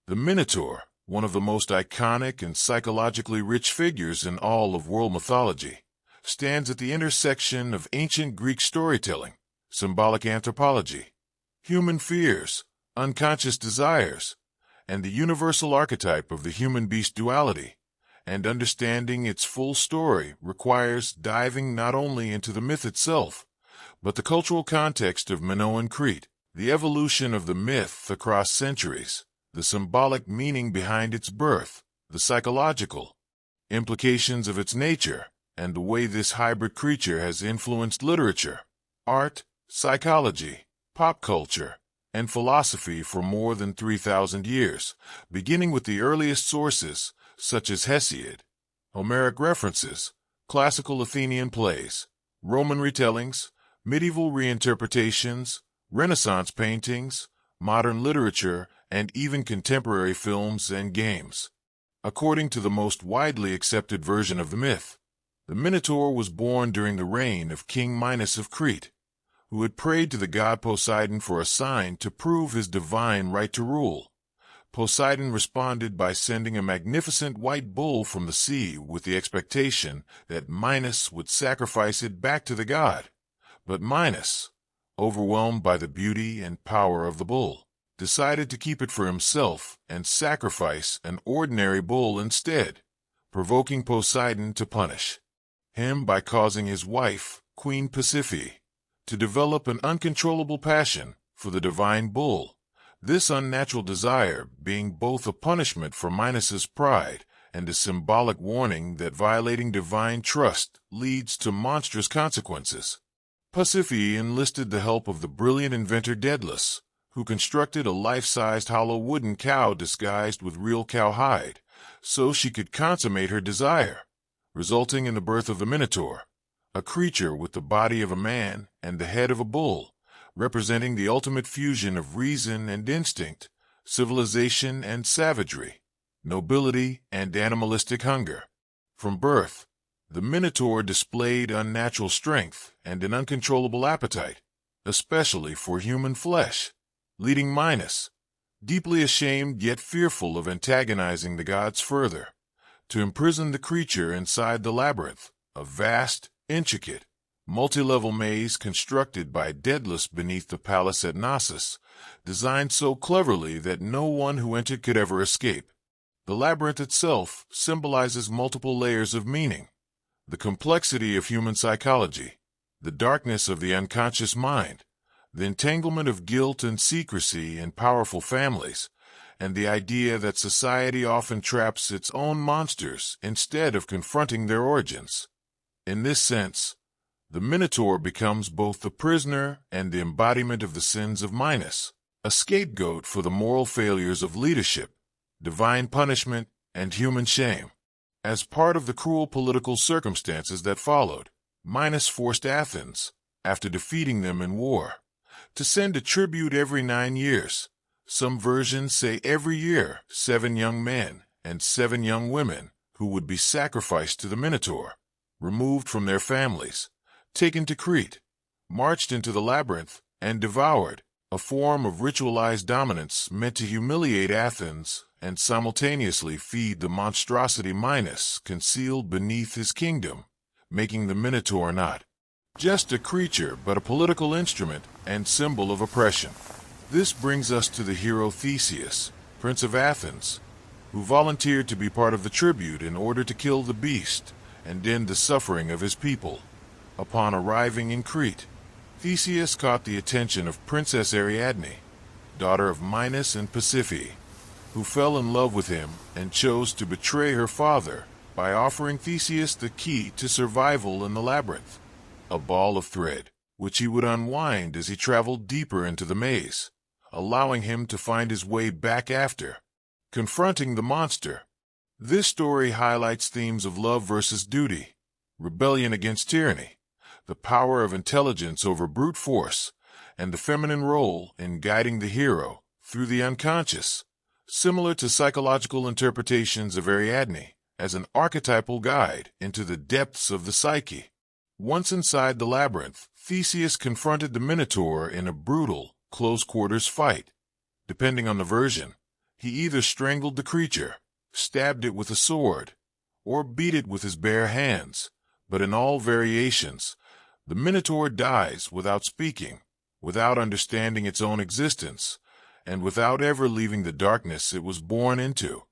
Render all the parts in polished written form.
The Minotaur, one of the most iconic and psychologically rich figures in all of world mythology, stands at the intersection of ancient Greek storytelling, symbolic anthropology, human fears, unconscious desires, and the universal archetype of the human-beast duality. And understanding its full story requires diving not only into the myth itself, but the cultural context of Minoan Crete, the evolution of the myth across centuries, the symbolic meaning behind its birth, the psychological implications of its nature, and the way this hybrid creature has influenced literature, art, psychology, pop culture, and philosophy for more than 3,000 years, beginning with the earliest sources, such as Hesiod, Homeric references, classical Athenian plays, Roman retellings, medieval reinterpretations, Renaissance paintings, modern literature, and even contemporary films and games. According to the most widely accepted version of the myth, the Minotaur was born during the reign of King Minos of Crete, who had prayed to the god Poseidon for a sign to prove his divine right to rule. Poseidon responded by sending a magnificent white bull from the sea with the expectation that Minos would sacrifice it back to the god. But Minos, overwhelmed by the beauty and power of the bull, decided to keep it for himself and sacrifice an ordinary bull instead, provoking Poseidon to punish him by causing his wife, Queen Pasiphae, to develop an uncontrollable passion for the divine bull, this unnatural desire being both a punishment for Minos's pride and a symbolic warning that violating divine trust leads to monstrous consequences. Pasiphae enlisted the help of the brilliant inventor Daedalus, who constructed a life-sized hollow wooden cow disguised with real cowhide, so she could consummate her desire, resulting in the birth of the Minotaur, a creature with the body of a man and the head of a bull, representing the ultimate fusion of reason and instinct, civilization and savagery, nobility and animalistic hunger. From birth, the Minotaur displayed unnatural strength and an uncontrollable appetite, especially for human flesh, leading Minos, deeply ashamed yet fearful of antagonizing the gods further, to imprison the creature inside the labyrinth, a vast, intricate, multi-level maze constructed by Daedalus beneath the palace at Knossos, designed so cleverly that no one who entered could ever escape. The labyrinth itself symbolizes multiple layers of meaning: the complexity of human psychology, the darkness of the unconscious mind, the entanglement of guilt and secrecy in powerful families, and the idea that society often traps its own monsters instead of confronting their origins. In this sense, the Minotaur becomes both the prisoner and the embodiment of the sins of Minos, a scapegoat for the moral failures of leadership, divine punishment, and human shame. As part of the cruel political circumstances that followed, Minos forced Athens, after defeating them in war, to send a tribute every 9 years. Some versions say every year 7 young men and 7 young women who would be sacrificed to the Minotaur, removed from their families, taken to Crete, marched into the labyrinth, and devoured, a form of ritualized dominance meant to humiliate Athens and simultaneously feed the monstrosity Minos concealed beneath his kingdom, making the Minotaur not just a creature but a political instrument and symbol of oppression. This brings us to the hero Theseus, Prince of Athens, who volunteered to be part of the tribute in order to kill the beast and end the suffering of his people. Upon arriving in Crete, Theseus caught the attention of Princess Ariadne, daughter of Minos and Pasiphae, who fell in love with him and chose to betray her father by offering Theseus the key to survival in the labyrinth, a ball of thread, which he would unwind as he traveled deeper into the maze, allowing him to find his way back after confronting the monster. This story highlights themes of love versus duty, rebellion against tyranny, the power of intelligence over brute force, and the feminine role in guiding the hero through the unconscious, similar to psychological interpretations of Ariadne as an archetypal guide into the depths of the psyche. Once inside the labyrinth, Theseus confronted the Minotaur in a brutal, close-quarters fight. Depending on the version, He either strangled the creature, stabbed it with a sword, or beat it with his bare hands, but in all variations, the Minotaur dies without speaking, without understanding its own existence, and without ever leaving the darkness it was born into,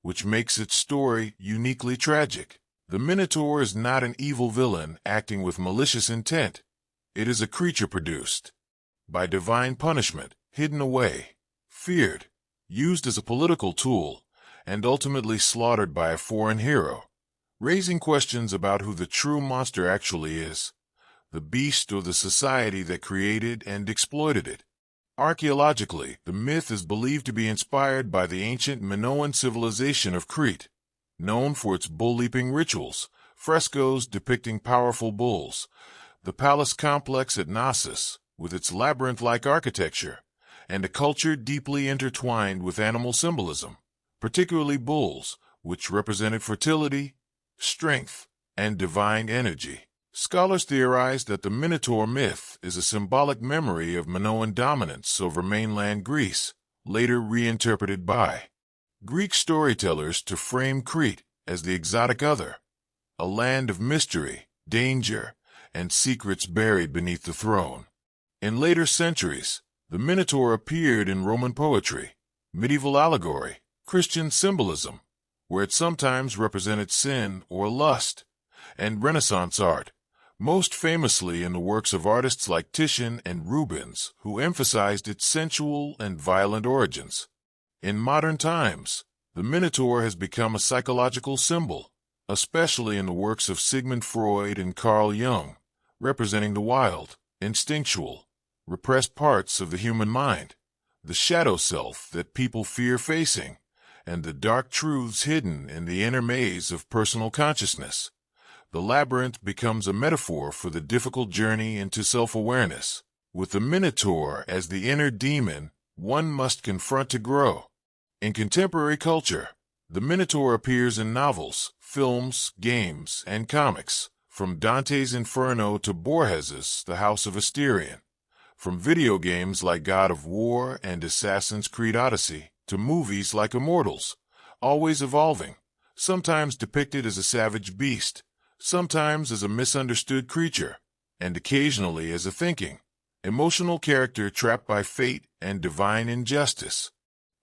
which makes its story uniquely tragic. The Minotaur is not an evil villain acting with malicious intent. It is a creature produced by divine punishment, hidden away, feared, used as a political tool, and ultimately slaughtered by a foreign hero, raising questions about who the true monster actually is, the beast or the society that created and exploited it. Archaeologically, the myth is believed to be inspired by the ancient Minoan civilization of Crete, known for its bull-leaping rituals, frescoes depicting powerful bulls, the palace complex at Knossos, with its labyrinth-like architecture, and a culture deeply intertwined with animal symbolism, particularly bulls, which represented fertility, strength, and divine energy. Scholars theorize that the Minotaur myth is a symbolic memory of Minoan dominance over mainland Greece, later reinterpreted by Greek storytellers to frame Crete as the exotic other, a land of mystery, danger, and secrets buried beneath the throne. In later centuries, the Minotaur appeared in Roman poetry, medieval allegory, Christian symbolism, where it sometimes represented sin or lust, and Renaissance art, most famously in the works of artists like Titian and Rubens, who emphasized its sensual and violent origins. In modern times, the Minotaur has become a psychological symbol, especially in the works of Sigmund Freud and Carl Jung, representing the wild, instinctual, repressed parts of the human mind, the shadow self that people fear facing, and the dark truths hidden in the inner maze of personal consciousness. The labyrinth becomes a metaphor for the difficult journey into self-awareness. With the Minotaur as the inner demon one must confront to grow. In contemporary culture, the Minotaur appears in novels, films, games, and comics, from Dante's Inferno to Borges's The House of Asterion, from video games like God of War and Assassin's Creed Odyssey to movies like Immortals, always evolving, sometimes depicted as a savage beast, sometimes as a misunderstood creature, and occasionally as a thinking, emotional character trapped by fate and divine injustice.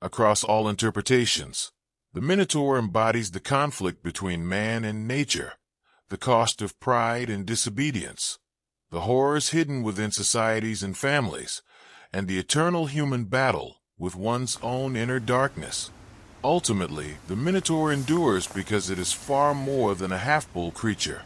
Across all interpretations, the Minotaur embodies the conflict between man and nature, the cost of pride and disobedience, the horrors hidden within societies and families, and the eternal human battle with one's own inner darkness. Ultimately, the Minotaur endures because it is far more than a half-bull creature.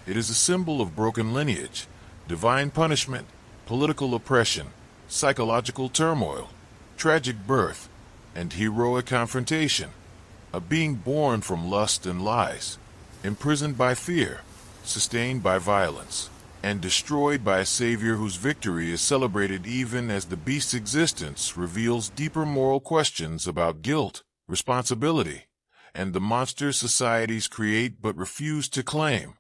It is a symbol of broken lineage, divine punishment, political oppression, psychological turmoil, tragic birth, and heroic confrontation. A being born from lust and lies, imprisoned by fear, sustained by violence, and destroyed by a savior whose victory is celebrated even as the beast's existence reveals deeper moral questions about guilt, responsibility, and the monsters societies create but refuse to claim.